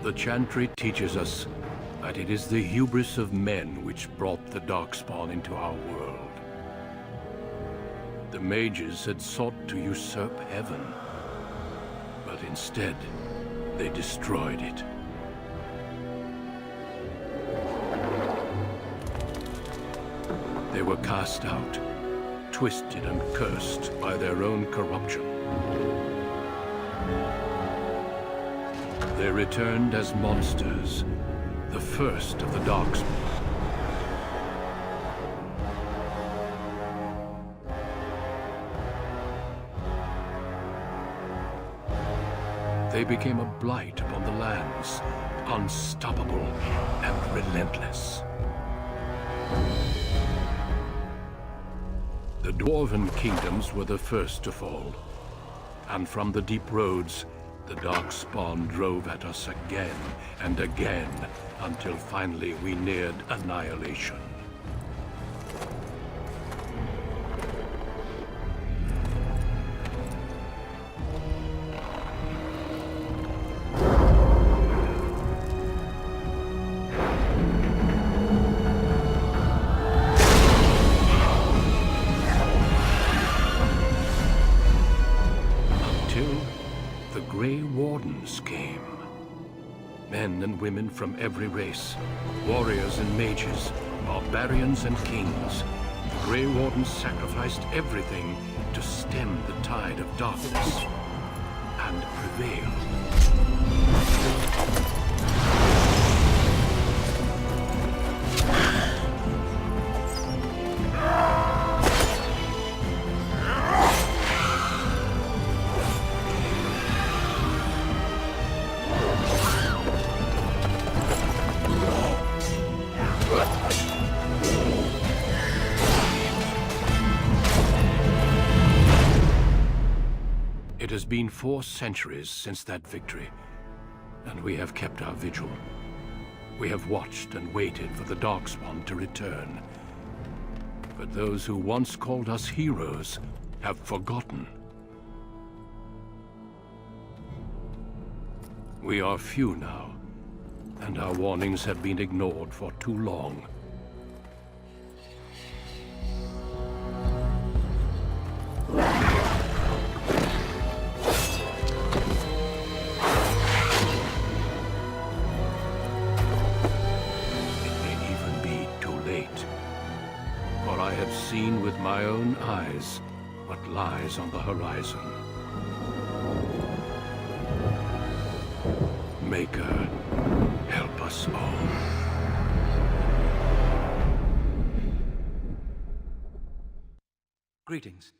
The Chantry teaches us that it is the hubris of men which brought the Darkspawn into our world. The mages had sought to usurp heaven, but instead, they destroyed it. They were cast out, twisted and cursed by their own corruption. They returned as monsters, the first of the Darkspawn. They became a blight upon the lands, unstoppable and relentless. The Dwarven kingdoms were the first to fall, and from the deep roads, the Darkspawn drove at us again and again, until finally we neared annihilation. The Grey Wardens came. Men and women from every race, warriors and mages, barbarians and kings. The Grey Wardens sacrificed everything to stem the tide of darkness and prevail. It has been 4 centuries since that victory, and we have kept our vigil. We have watched and waited for the Darkspawn to return. But those who once called us heroes have forgotten. We are few now, and our warnings have been ignored for too long. For I have seen with my own eyes what lies on the horizon. Maker, help us all. Greetings.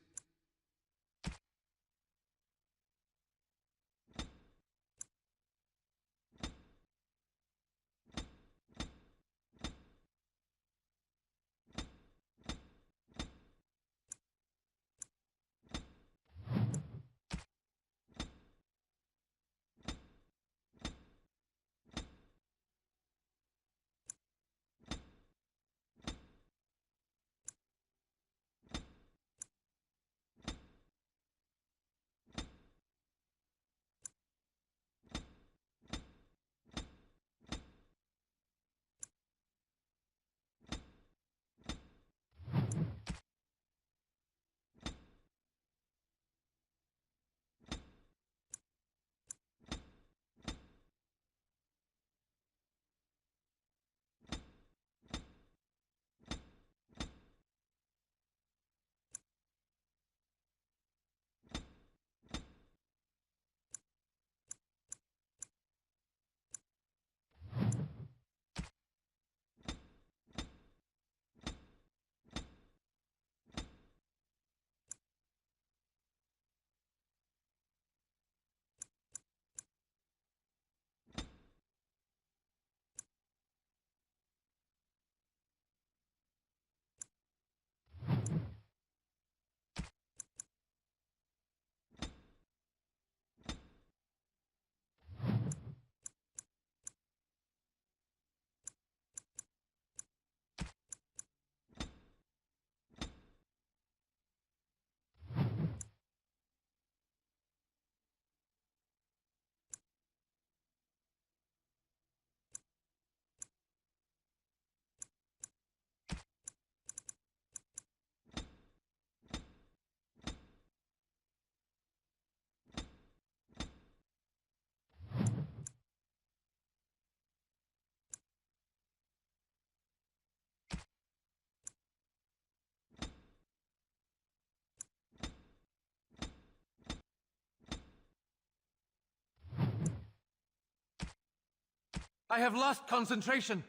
I have lost concentration.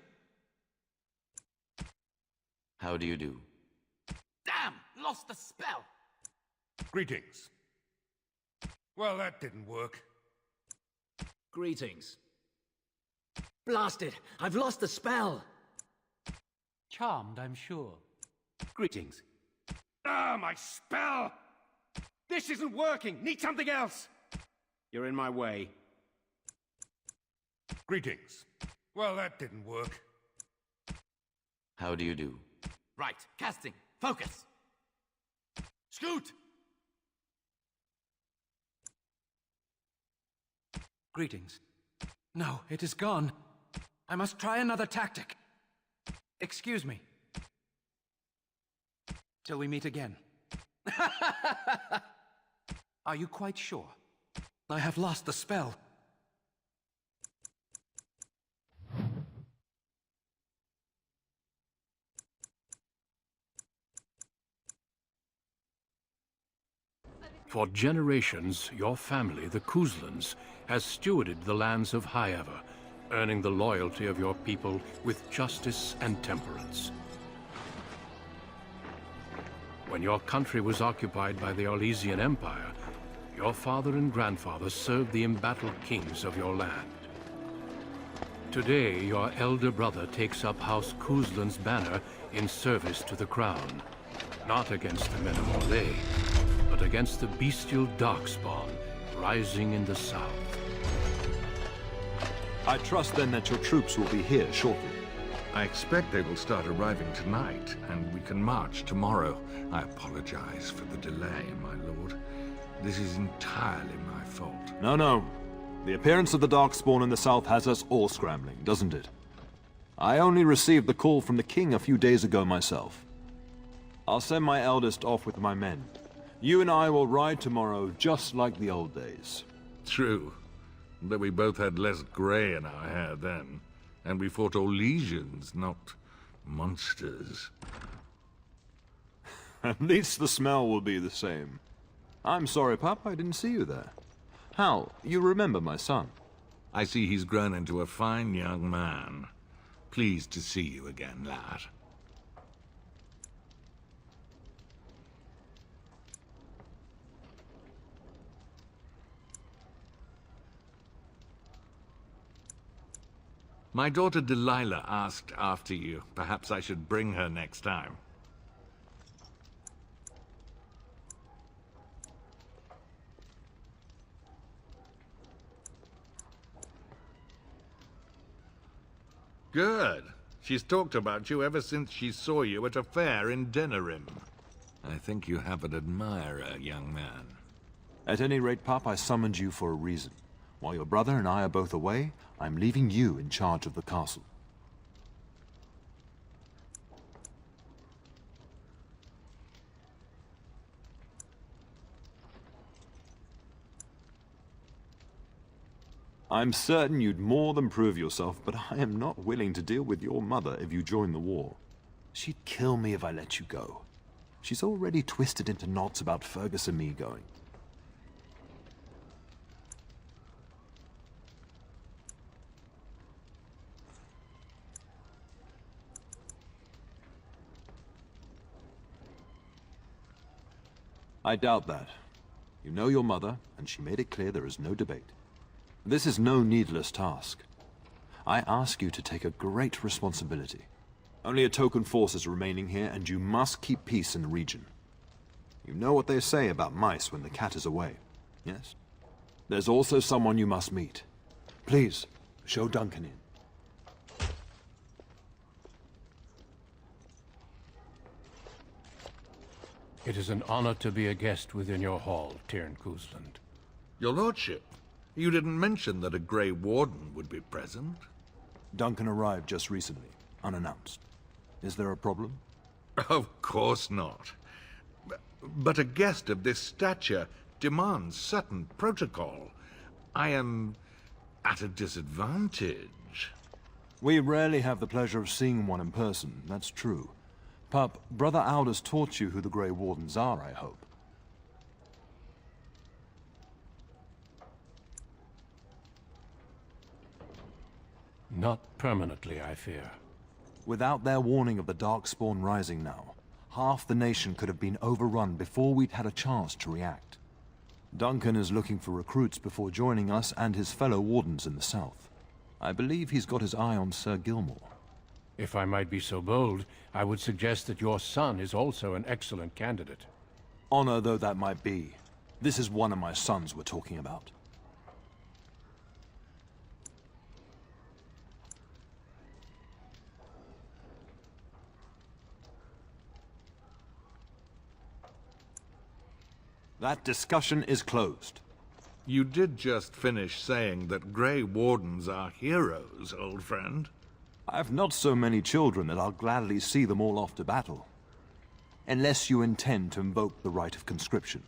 How do you do? Damn! Lost the spell! Greetings. Well, that didn't work. Greetings. Blasted! I've lost the spell! Charmed, I'm sure. Greetings. Ah, my spell! This isn't working! Need something else! You're in my way. Greetings. Well, that didn't work. How do you do? Right, casting. Focus! Scoot! Greetings. No, it is gone. I must try another tactic. Excuse me. Till we meet again. Are you quite sure? I have lost the spell. For generations, your family, the Kuzlans, has stewarded the lands of Highever, earning the loyalty of your people with justice and temperance. When your country was occupied by the Orlesian Empire, your father and grandfather served the embattled kings of your land. Today, your elder brother takes up House Kuzlan's banner in service to the crown, not against the men of Orlais, but against the bestial darkspawn rising in the south. I trust then that your troops will be here shortly. I expect they will start arriving tonight, and we can march tomorrow. I apologize for the delay, my lord. This is entirely my fault. No. The appearance of the Darkspawn in the south has us all scrambling, doesn't it? I only received the call from the king a few days ago myself. I'll send my eldest off with my men. You and I will ride tomorrow just like the old days. True. But we both had less grey in our hair then. And we fought Orlesians, not monsters. At least the smell will be the same. I'm sorry, Pup, I didn't see you there. Hal, you remember my son? I see he's grown into a fine young man. Pleased to see you again, lad. My daughter Delilah asked after you. Perhaps I should bring her next time. Good. She's talked about you ever since she saw you at a fair in Denerim. I think you have an admirer, young man. At any rate, Pup, I summoned you for a reason. While your brother and I are both away, I'm leaving you in charge of the castle. I'm certain you'd more than prove yourself, but I am not willing to deal with your mother if you join the war. She'd kill me if I let you go. She's already twisted into knots about Fergus and me going. I doubt that. You know your mother, and she made it clear there is no debate. This is no needless task. I ask you to take a great responsibility. Only a token force is remaining here, and you must keep peace in the region. You know what they say about mice when the cat is away, yes? There's also someone you must meet. Please, show Duncan in. It is an honor to be a guest within your hall, Tyrn Kuzland. Your lordship, you didn't mention that a Grey Warden would be present. Duncan arrived just recently, unannounced. Is there a problem? Of course not. But a guest of this stature demands certain protocol. I am at a disadvantage. We rarely have the pleasure of seeing one in person, that's true. Pup, Brother Aldous taught you who the Grey Wardens are, I hope. Not permanently, I fear. Without their warning of the Darkspawn rising now, half the nation could have been overrun before we'd had a chance to react. Duncan is looking for recruits before joining us and his fellow wardens in the south. I believe he's got his eye on Sir Gilmore. If I might be so bold, I would suggest that your son is also an excellent candidate. Honor though that might be, this is one of my sons we're talking about. That discussion is closed. You did just finish saying that Grey Wardens are heroes, old friend. I have not so many children that I'll gladly see them all off to battle. Unless you intend to invoke the right of conscription.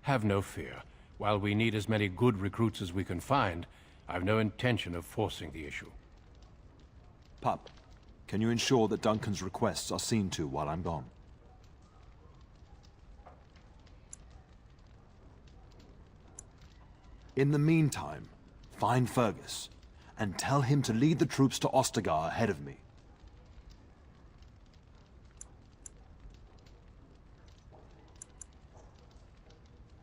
Have no fear. While we need as many good recruits as we can find, I've no intention of forcing the issue. Pup, can you ensure that Duncan's requests are seen to while I'm gone? In the meantime, find Fergus, and tell him to lead the troops to Ostagar ahead of me.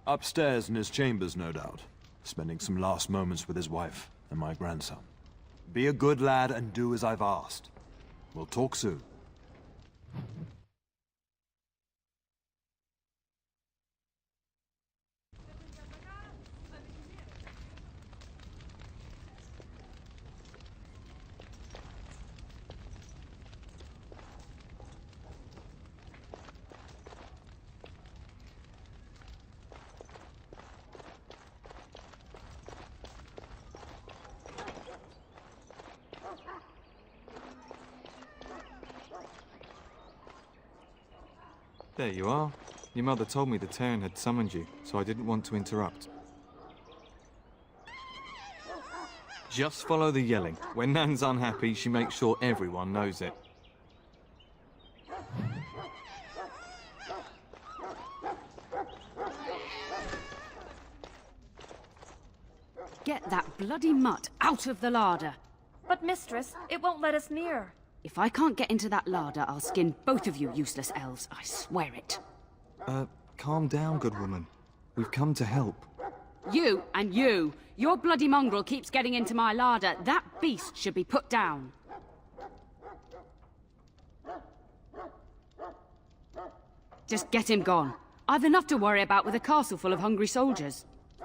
Upstairs in his chambers, no doubt, spending some last moments with his wife and my grandson. Be a good lad and do as I've asked. We'll talk soon. There you are. Your mother told me the Terran had summoned you, so I didn't want to interrupt. Just follow the yelling. When Nan's unhappy, she makes sure everyone knows it. Get that bloody mutt out of the larder. But mistress, it won't let us near. If I can't get into that larder, I'll skin both of you useless elves, I swear it. Calm down, good woman. We've come to help. You and you! Your bloody mongrel keeps getting into my larder. That beast should be put down. Just get him gone. I've enough to worry about with a castle full of hungry soldiers.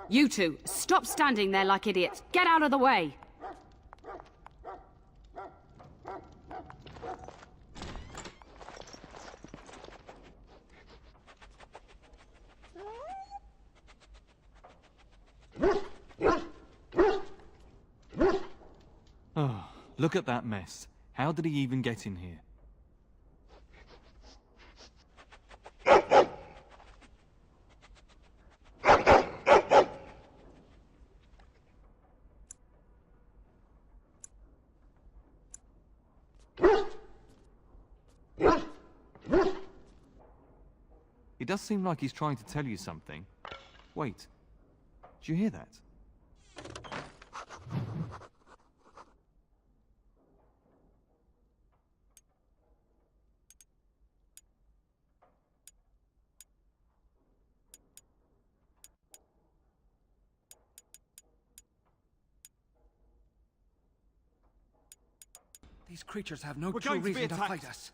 You two, stop standing there like idiots. Get out of the way! Oh, look at that mess. How did he even get in here? He does seem like he's trying to tell you something. Wait. Did you hear that? These creatures have no true reason to fight us.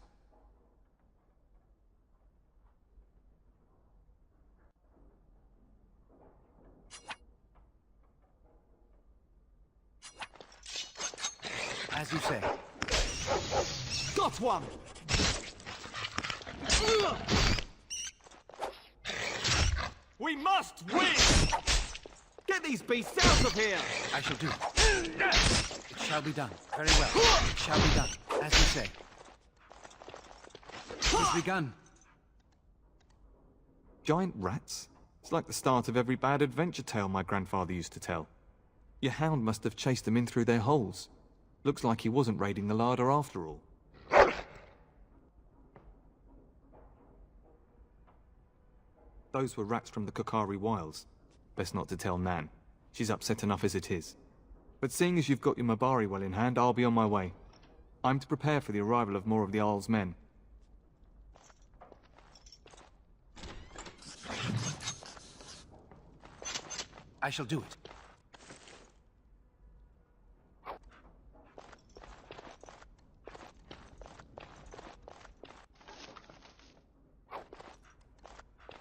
As you say. Got one! We must win! Get these beasts out of here! I shall do it. It shall be done. Very well. It shall be done. As you say. It's begun. Giant rats? It's like the start of every bad adventure tale my grandfather used to tell. Your hound must have chased them in through their holes. Looks like he wasn't raiding the larder after all. Those were rats from the Kokari Wilds. Best not to tell Nan. She's upset enough as it is. But seeing as you've got your Mabari well in hand, I'll be on my way. I'm to prepare for the arrival of more of the Isle's men. I shall do it.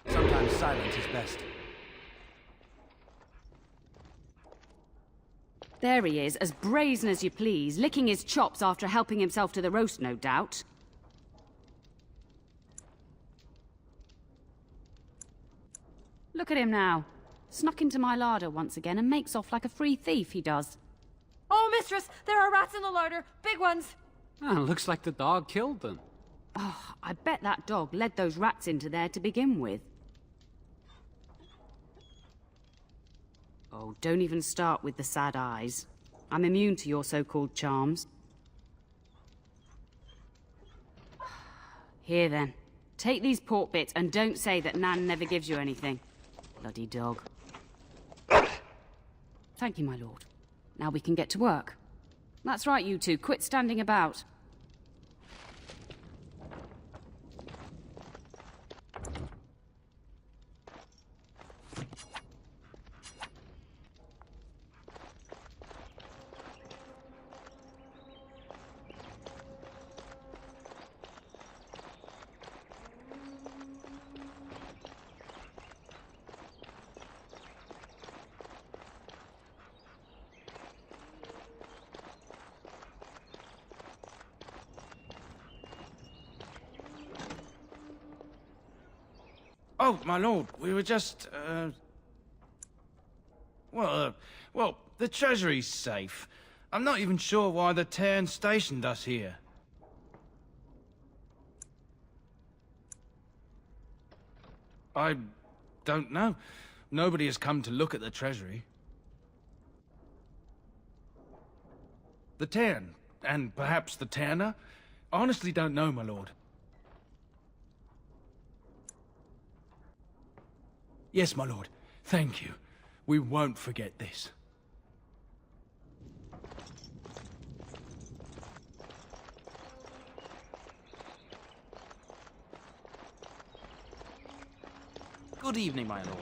Sometimes silence is best. There he is, as brazen as you please, licking his chops after helping himself to the roast, no doubt. Look at him now. Snuck into my larder once again and makes off like a free thief, he does. Oh, mistress! There are rats in the larder! Big ones! Ah, looks like the dog killed them. Oh, I bet that dog led those rats into there to begin with. Oh, don't even start with the sad eyes. I'm immune to your so-called charms. Here then, take these pork bits and don't say that Nan never gives you anything. Bloody dog. Thank you, my lord. Now we can get to work. That's right, you two. Quit standing about. Oh, my lord, we were just, well, the treasury's safe. I'm not even sure why the Tairn stationed us here. I don't know. Nobody has come to look at the treasury. The Tairn, and perhaps the Tairner? Honestly don't know, my lord. Yes, my lord. Thank you. We won't forget this. Good evening, my lord.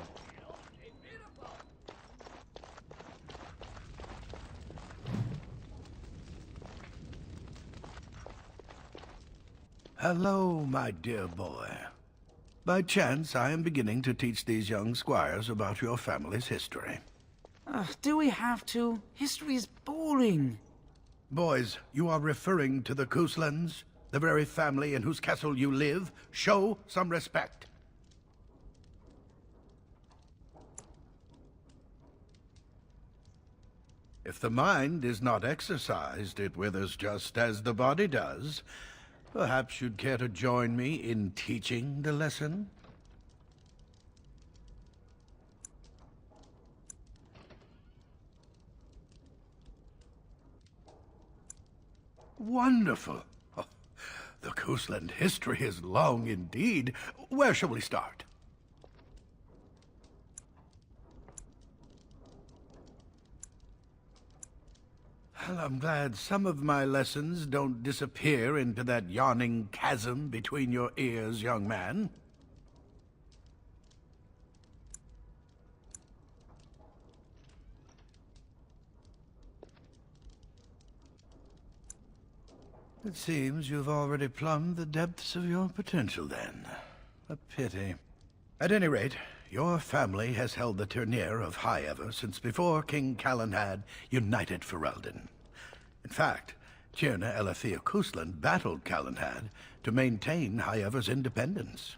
Hello, my dear boy. By chance, I am beginning to teach these young squires about your family's history. Do we have to? History is boring. Boys, you are referring to the Couslands, the very family in whose castle you live. Show some respect. If the mind is not exercised, it withers just as the body does. Perhaps you'd care to join me in teaching the lesson? Wonderful. Oh, the Cousland history is long indeed. Where shall we start? Well, I'm glad some of my lessons don't disappear into that yawning chasm between your ears, young man. It seems you've already plumbed the depths of your potential, then. A pity. At any rate, your family has held the tournure of High Ever since before King Calenhad united Ferelden. In fact, Tierna Elethea Cousland battled Calenhad to maintain High Ever's independence.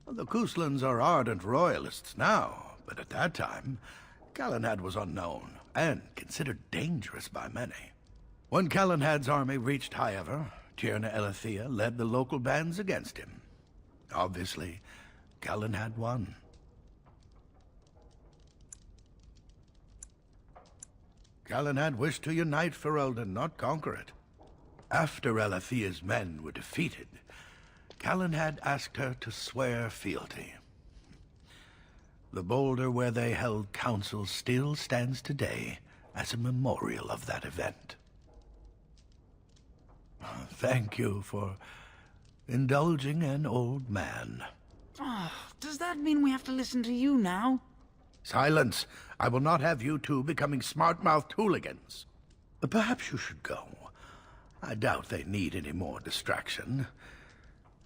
Well, the Couslands are ardent royalists now, but at that time, Calenhad was unknown and considered dangerous by many. When Calenhad's army reached High Ever, Tierna Elethea led the local bands against him. Obviously, Calenhad won. Calenhad wished to unite Ferelden, not conquer it. After Elethea's men were defeated, Calenhad asked her to swear fealty. The boulder where they held council still stands today as a memorial of that event. Thank you for indulging an old man. Oh, does that mean we have to listen to you now? Silence! I will not have you two becoming smart-mouthed hooligans. Perhaps you should go. I doubt they need any more distraction.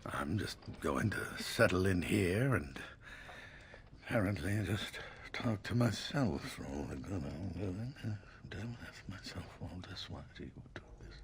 I'm just going to settle in here and apparently just talk to myself for all the good I'm doing. Don't have myself all this while you do this.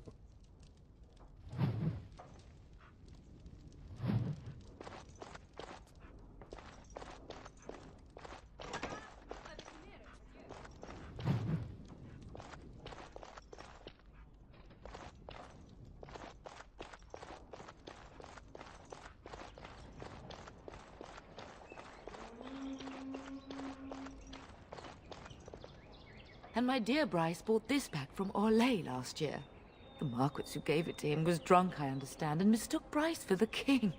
And my dear Bryce bought this back from Orlais last year. The Marquis who gave it to him was drunk, I understand, and mistook Bryce for the king.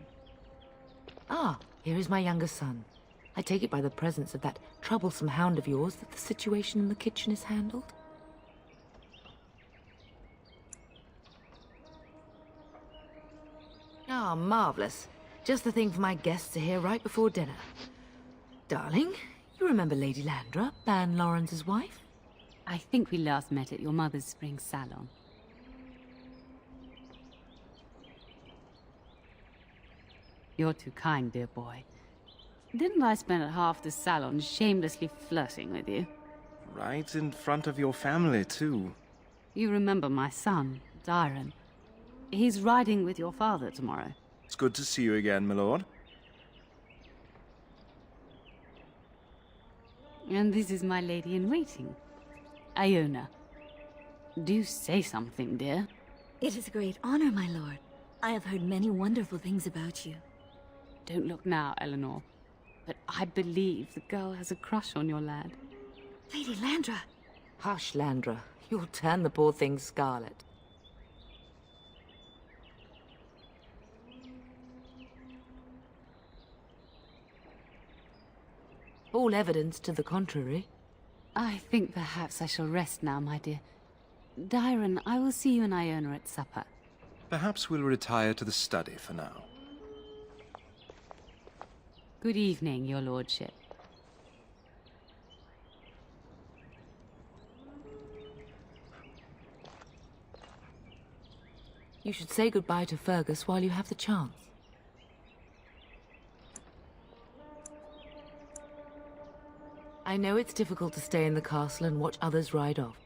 Ah, here is my younger son. I take it by the presence of that troublesome hound of yours that the situation in the kitchen is handled. Ah, marvelous. Just the thing for my guests to hear right before dinner. Darling, you remember Lady Landra, Ban Lawrence's wife? I think we last met at your mother's spring salon. You're too kind, dear boy. Didn't I spend half the salon shamelessly flirting with you? Right in front of your family, too. You remember my son, Dyron. He's riding with your father tomorrow. It's good to see you again, my lord. And this is my lady-in-waiting, Iona. Do say something, dear. It is a great honor, my lord. I have heard many wonderful things about you. Don't look now, Eleanor. But I believe the girl has a crush on your lad. Lady Landra! Hush, Landra. You'll turn the poor thing scarlet. All evidence to the contrary. I think perhaps I shall rest now, my dear. Dyron, I will see you and Iona at supper. Perhaps we'll retire to the study for now. Good evening, your lordship. You should say goodbye to Fergus while you have the chance. I know it's difficult to stay in the castle and watch others ride off,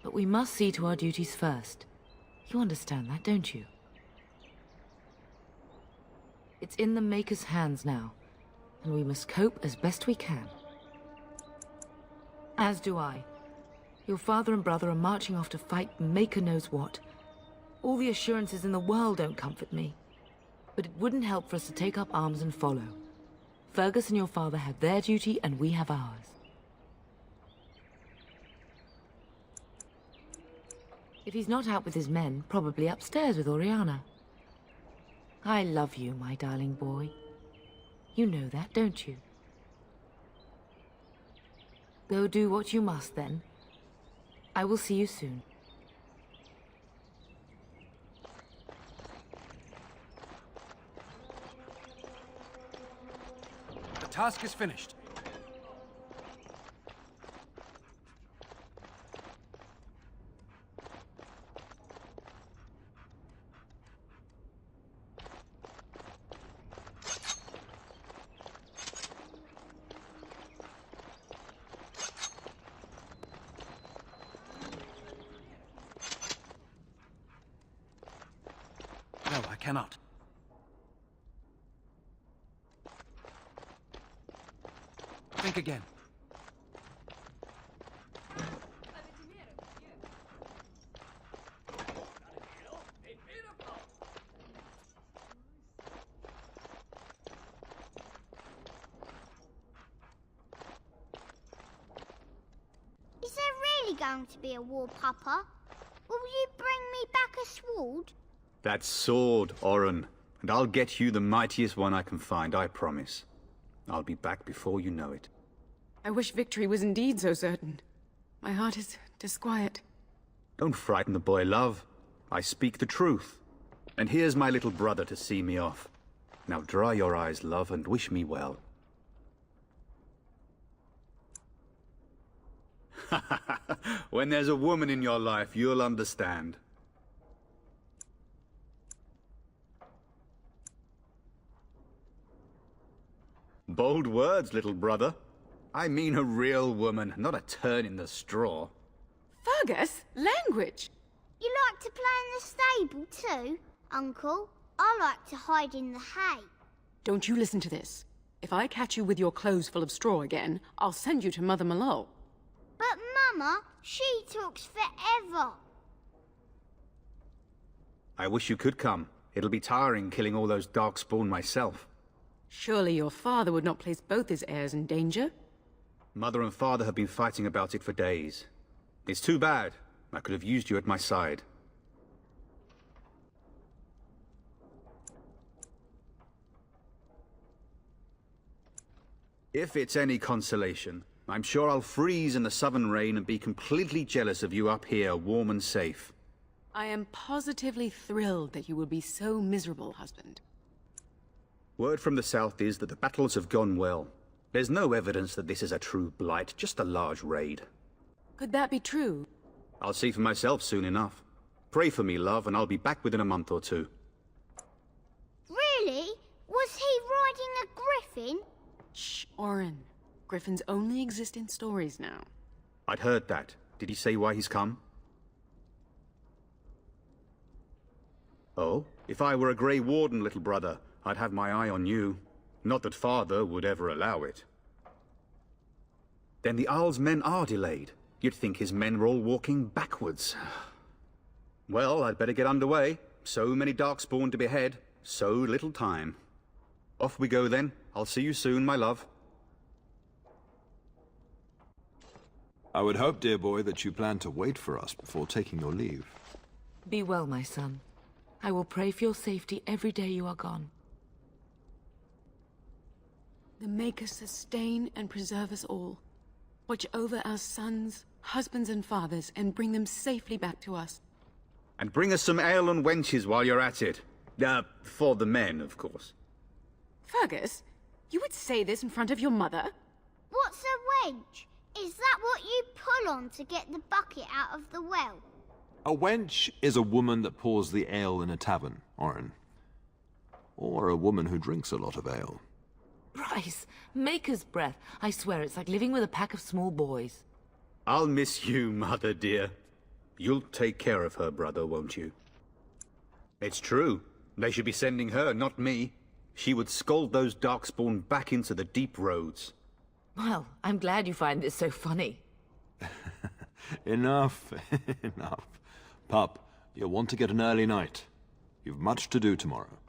but we must see to our duties first. You understand that, don't you? It's in the Maker's hands now, and we must cope as best we can. As do I. Your father and brother are marching off to fight Maker knows what. All the assurances in the world don't comfort me, but it wouldn't help for us to take up arms and follow. Fergus and your father have their duty, and we have ours. If he's not out with his men, probably upstairs with Oriana. I love you, my darling boy. You know that, don't you? Go do what you must, then. I will see you soon. The task is finished. No, I cannot. Think again. Is there really going to be a war, Papa? Will you bring me back a sword? That sword, Oren, and I'll get you the mightiest one I can find, I promise. I'll be back before you know it. I wish victory was indeed so certain. My heart is disquiet. Don't frighten the boy, love. I speak the truth. And here's my little brother to see me off. Now dry your eyes, love, and wish me well. When there's a woman in your life, you'll understand. Bold words, little brother. I mean a real woman, not a turn in the straw. Fergus, language! You like to play in the stable too, Uncle? I like to hide in the hay. Don't you listen to this. If I catch you with your clothes full of straw again, I'll send you to Mother Malone. But Mama, she talks forever. I wish you could come. It'll be tiring killing all those darkspawn myself. Surely your father would not place both his heirs in danger? Mother and father have been fighting about it for days. It's too bad. I could have used you at my side. If it's any consolation, I'm sure I'll freeze in the southern rain and be completely jealous of you up here, warm and safe. I am positively thrilled that you will be so miserable, husband. Word from the south is that the battles have gone well. There's no evidence that this is a true blight, just a large raid. Could that be true? I'll see for myself soon enough. Pray for me, love, and I'll be back within a month or two. Really? Was he riding a griffin? Shh, Oren. Griffins only exist in stories now. I'd heard that. Did he say why he's come? Oh, if I were a Grey Warden, little brother, I'd have my eye on you. Not that father would ever allow it. Then the Isle's men are delayed. You'd think his men were all walking backwards. Well, I'd better get underway. So many darkspawn to behead, so little time. Off we go then. I'll see you soon, my love. I would hope, dear boy, that you plan to wait for us before taking your leave. Be well, my son. I will pray for your safety every day you are gone. The Maker sustain and preserve us all. Watch over our sons, husbands and fathers, and bring them safely back to us. And bring us some ale and wenches while you're at it. For the men, of course. Fergus, you would say this in front of your mother? What's a wench? Is that what you pull on to get the bucket out of the well? A wench is a woman that pours the ale in a tavern, Oren. Or a woman who drinks a lot of ale. Bryce, Maker's breath. I swear it's like living with a pack of small boys. I'll miss you, mother dear. You'll take care of her, brother, won't you? It's true. They should be sending her, not me. She would scold those darkspawn back into the deep roads. Well, I'm glad you find this so funny. Enough, enough. Pup, you'll want to get an early night. You've much to do tomorrow.